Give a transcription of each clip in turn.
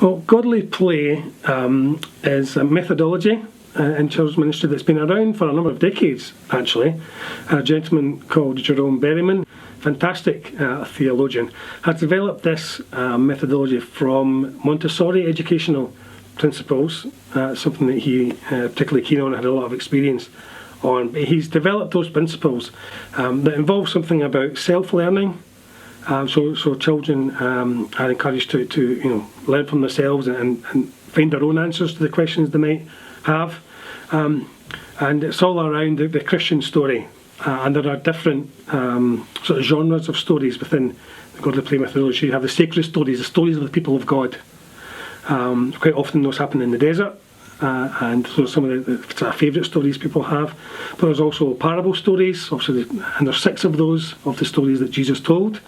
Well, godly play is a methodology in children's ministry that's been around for a number of decades, actually. A gentleman called Jerome Berryman, fantastic theologian, has developed this methodology from Montessori educational principles, something that he particularly keen on and had a lot of experience on. But he's developed those principles that involve something about self-learning. So children are encouraged to learn from themselves and find their own answers to the questions they might have. And it's all around the Christian story. And there are different sort of genres of stories within the godly play methodology. You have the sacred stories, the stories of the people of God. Quite often those happen in the desert. And so some of the favourite stories people have. But there's also parable stories, obviously, and there's 6 of those, of the stories that Jesus told.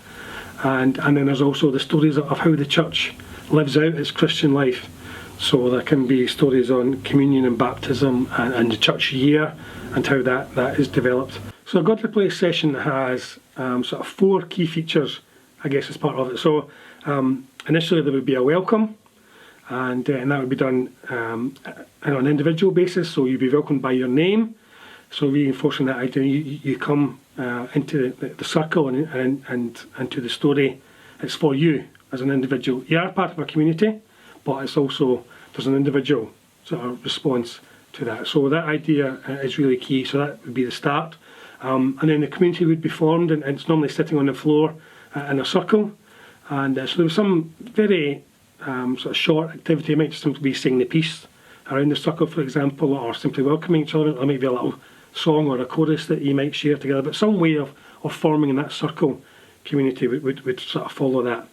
And then there's also the stories of how the church lives out its Christian life. So there can be stories on communion and baptism and the church year and how that is developed. So a godly play session has sort of 4 key features, I guess, as part of it. So initially there would be a welcome, and that would be done on an individual basis. So you'd be welcomed by your name. So reinforcing that idea, you come into the circle and into the story. It's for you as an individual. You are part of a community, but it's also, there's an individual sort of response to that. So that idea is really key. So that would be the start. And then the community would be formed, and it's normally sitting on the floor in a circle. And so there was some very sort of short activity. It might just simply be saying the piece around the circle, for example, or simply welcoming each other. There might be a little song or a chorus that you might share together, but some way of forming in that circle community would sort of follow that.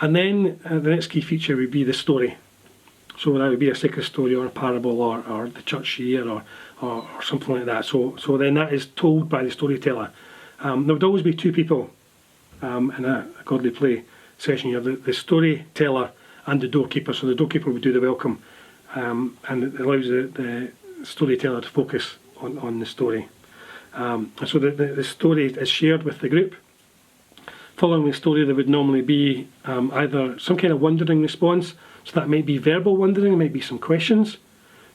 And then the next key feature would be the story. So that would be a sacred story or a parable or the church year or something like that. So then that is told by the storyteller. There would always be 2 people in a godly play session. You have the storyteller and the doorkeeper. So the doorkeeper would do the welcome, and it allows the storyteller to focus on the story. So the story is shared with the group. Following the story, there would normally be either some kind of wondering response. So that might be verbal wondering, it might be some questions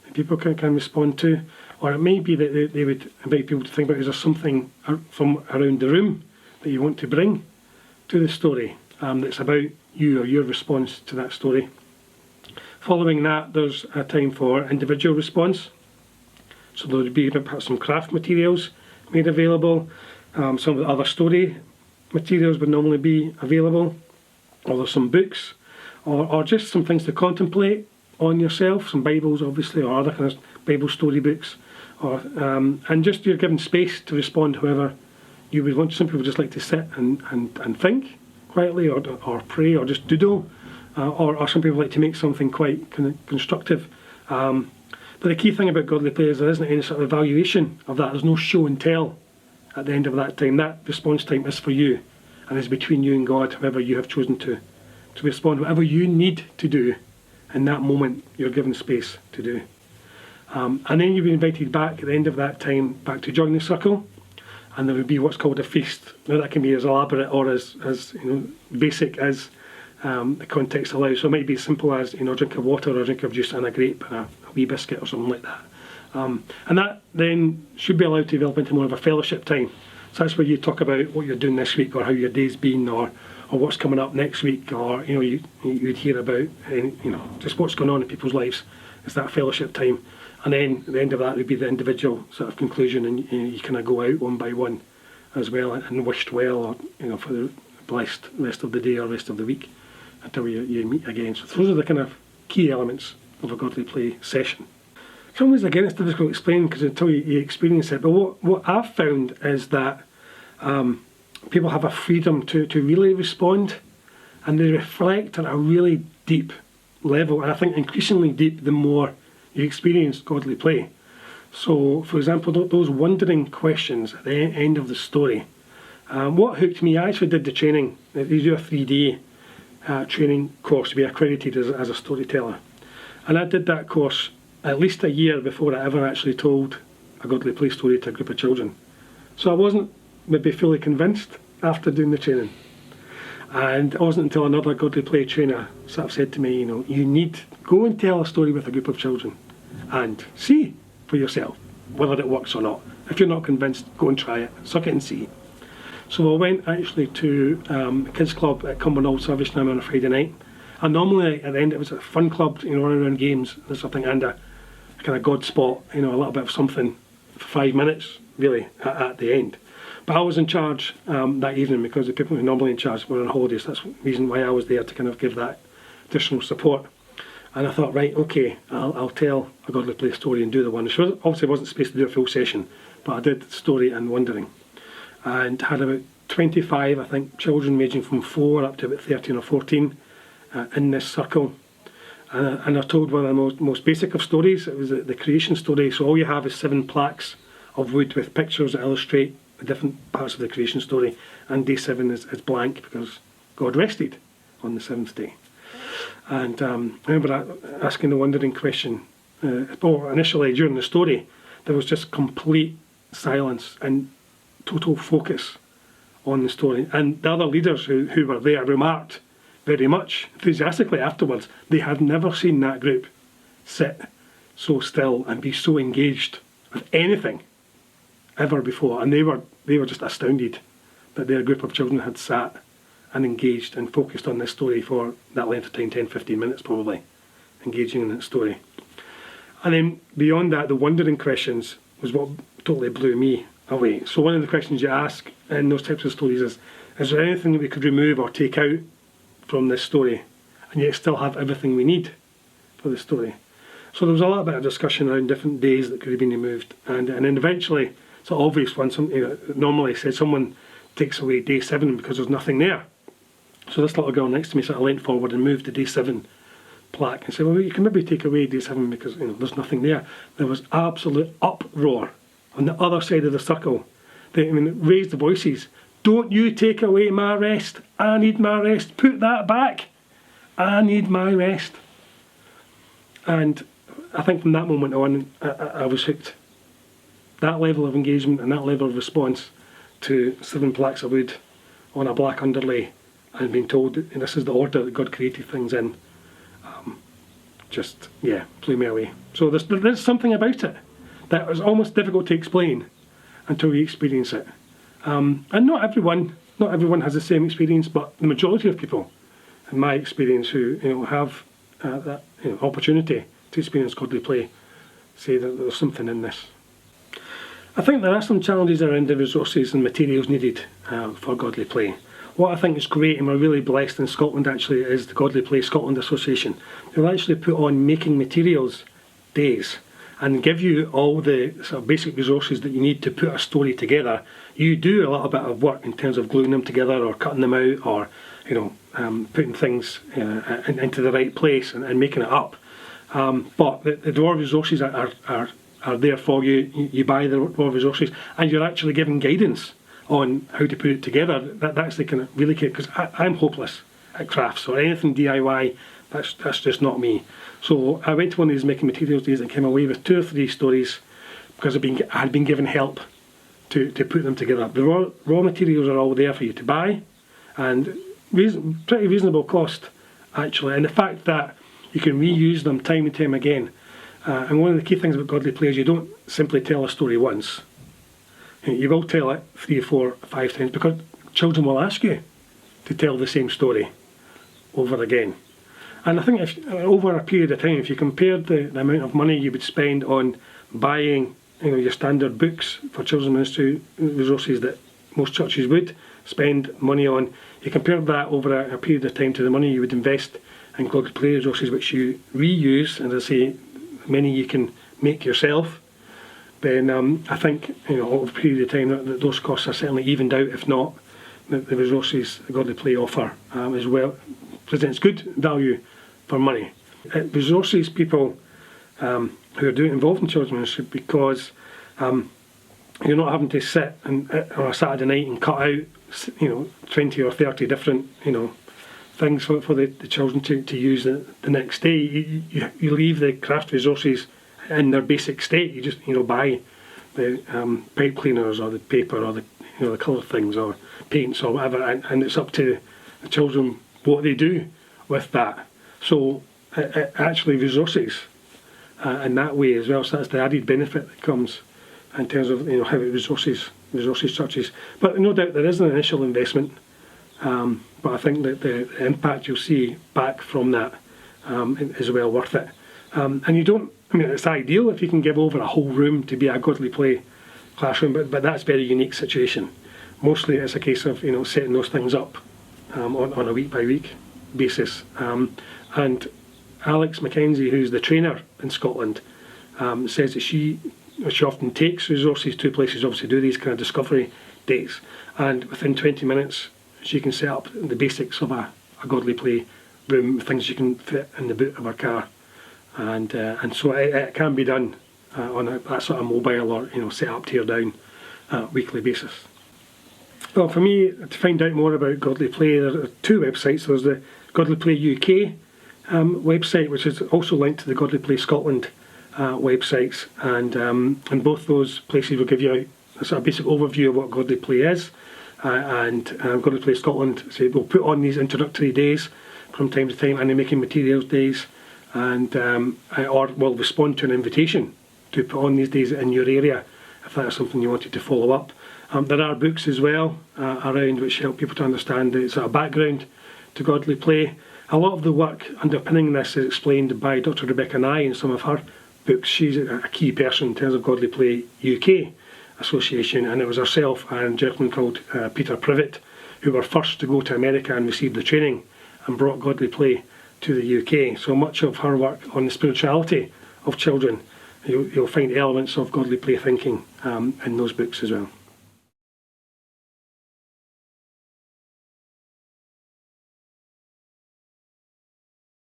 that people can respond to, or it may be that they would invite people to think about, is there something from around the room that you want to bring to the story that's about you or your response to that story. Following that, there's a time for individual response. So there would be perhaps some craft materials made available. Some of the other story materials would normally be available, or there's some books, or just some things to contemplate on yourself, some Bibles obviously, or other kind of Bible story books, or and just you're given space to respond however you would want. Some people just like to sit and think quietly, or pray, or just doodle, or some people like to make something quite constructive. But the key thing about godly play is there isn't any sort of evaluation of that. There's no show and tell at the end of that time. That response time is for you, and is between you and God, however you have chosen to respond. Whatever you need to do in that moment, you're given space to do. And then you'll be invited back at the end of that time, back to join the circle, and there would be what's called a feast. Now that can be as elaborate or as basic as the context allows. So it might be as simple as a drink of water or a drink of juice and a grape and a wee biscuit or something like that. And that then should be allowed to develop into more of a fellowship time. So that's where you talk about what you're doing this week, or how your day's been, or what's coming up next week, or you'd hear about just what's going on in people's lives. It's that fellowship time. And then at the end of that would be the individual sort of conclusion, and you kind of go out one by one as well and wished well, or for the blessed rest of the day or rest of the week until you meet again. So those are the kind of key elements of a godly play session. Sometimes again it's difficult to explain because until you experience it, but what I've found is that people have a freedom to really respond, and they reflect at a really deep level, and I think increasingly deep the more you experience godly play. So for example, those wondering questions at the end of the story, what hooked me, I actually did the training. They do a 3-day training course to be accredited as a storyteller, and I did that course at least a year before I ever actually told a godly play story to a group of children. So I wasn't maybe fully convinced after doing the training. And it wasn't until another Godly Play trainer sort of said to me, you need go and tell a story with a group of children and see for yourself whether it works or not. If you're not convinced, go and try it, suck it and see. So I went actually to a kids club at Cumbernauld Divisional on a Friday night. And normally at the end it was a fun club, running around games and something, and a kind of God spot, a little bit of something for 5 minutes, really, at the end. But I was in charge that evening because the people who are normally in charge were on holidays. That's the reason why I was there, to kind of give that additional support. And I thought, right, okay, I'll tell a Godly Play story and do the one. Which obviously wasn't supposed to do a full session, but I did story and wondering. And had about 25, I think, children ranging from 4 up to about 13 or 14 in this circle. And I told one of the most basic of stories. It was the creation story. So all you have is 7 plaques of wood with pictures that illustrate the different parts of the creation story. And day 7 is blank because God rested on the 7th day. And I remember asking the wondering question. Initially during the story, there was just complete silence and total focus on the story. And the other leaders who were there remarked very much enthusiastically afterwards they had never seen that group sit so still and be so engaged with anything ever before. And they were just astounded that their group of children had sat and engaged and focused on this story for that length of time, 10-15 minutes probably, engaging in that story. And then beyond that, the wondering questions was what totally blew me away. So one of the questions you ask in those types of stories is there anything that we could remove or take out from this story and yet still have everything we need for the story? So there was a little bit of discussion around different days that could have been removed, and then eventually it's obvious when normally said someone takes away day 7 because there's nothing there. So this little girl next to me sort of leant forward and moved the day 7 plaque and said, well, you can maybe take away day 7 because there's nothing there. There was absolute uproar on the other side of the circle. They raised the voices. Don't you take away my rest. I need my rest. Put that back. I need my rest. And I think from that moment on, I was hooked. That level of engagement and that level of response to 7 plaques of wood on a black underlay and being told that this is the order that God created things in, just blew me away. So there's something about it that was almost difficult to explain until you experience it. And not everyone has the same experience, but the majority of people, in my experience, who have that opportunity to experience Godly Play, say that there's something in this. I think there are some challenges around the resources and materials needed for Godly Play. What I think is great, and we're really blessed in Scotland actually, is the Godly Play Scotland Association. They'll actually put on making materials days and give you all the sort of basic resources that you need to put a story together. You do a little bit of work in terms of gluing them together or cutting them out or putting things into the right place and making it up. But the raw resources are there for you. You buy the raw resources and you're actually given guidance on how to put it together. That's the kind of really key, because I'm hopeless at crafts or anything DIY. That's just not me. So I went to one of these making materials days and came away with 2 or 3 stories because I had been given help to put them together. The raw materials are all there for you to buy, and pretty reasonable cost actually. And the fact that you can reuse them time and time again. And one of the key things about Godly Play is you don't simply tell a story once. You will tell it 3, 4, 5 times because children will ask you to tell the same story over again. And I think if over a period of time, if you compared the amount of money you would spend on buying your standard books for children's ministry resources that most churches would spend money on, you compare that over a period of time to the money you would invest in Godly Play resources which you reuse, and as I say, many you can make yourself, then I think over a period of time that those costs are certainly evened out, if not the resources that Godly Play offer as well presents good value for money. It resources people who are involved in children's ministry because you're not having to sit on a Saturday night and cut out 20 or 30 different things for the children to use the next day. You leave the craft resources in their basic state. You just buy the pipe cleaners or the paper or the colour things or paints or whatever, and it's up to the children what they do with that. So it actually resources in that way as well. So that's the added benefit that comes in terms of how it resources churches. But no doubt there is an initial investment, but I think that the impact you'll see back from that is well worth it. And you don't, it's ideal if you can give over a whole room to be a godly play classroom, but that's a very unique situation. Mostly it's a case of setting those things up on a week by week basis. And Alex Mackenzie, who's the trainer in Scotland, says that she often takes resources to places, obviously do these kind of discovery days, and within 20 minutes she can set up the basics of a godly play room, things you can fit in the boot of her car, and so it can be done on that sort of mobile or set up, tear down weekly basis. Well, for me, to find out more about godly play, there are two websites. There's the Godly Play UK website, which is also linked to the Godly Play Scotland websites, and both those places will give you a sort of basic overview of what Godly Play is, and Godly Play Scotland will put on these introductory days from time to time, and they're making materials days, and or will respond to an invitation to put on these days in your area if that is something you wanted to follow up. There are books as well around which help people to understand the sort of background to godly play. A lot of the work underpinning this is explained by Dr. Rebecca Nye in some of her books. She's a key person in terms of Godly Play UK Association, and it was herself and a gentleman called Peter Privet who were first to go to America and receive the training and brought godly play to the UK. So much of her work on the spirituality of children, you'll find elements of godly play thinking in those books as well.